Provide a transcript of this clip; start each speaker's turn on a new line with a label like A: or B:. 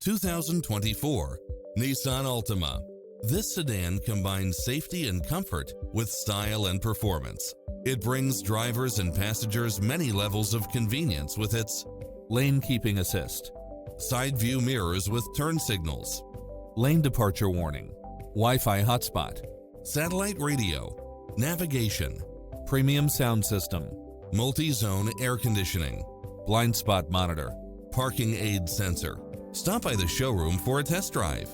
A: 2024 Nissan Altima. This sedan combines safety and comfort with style and performance. It brings drivers and passengers many levels of convenience with its lane keeping assist, side view mirrors with turn signals, lane departure warning, Wi-Fi hotspot, satellite radio, navigation, premium sound system, multi-zone air conditioning, blind spot monitor, parking aid sensor. Stop by the showroom for a test drive.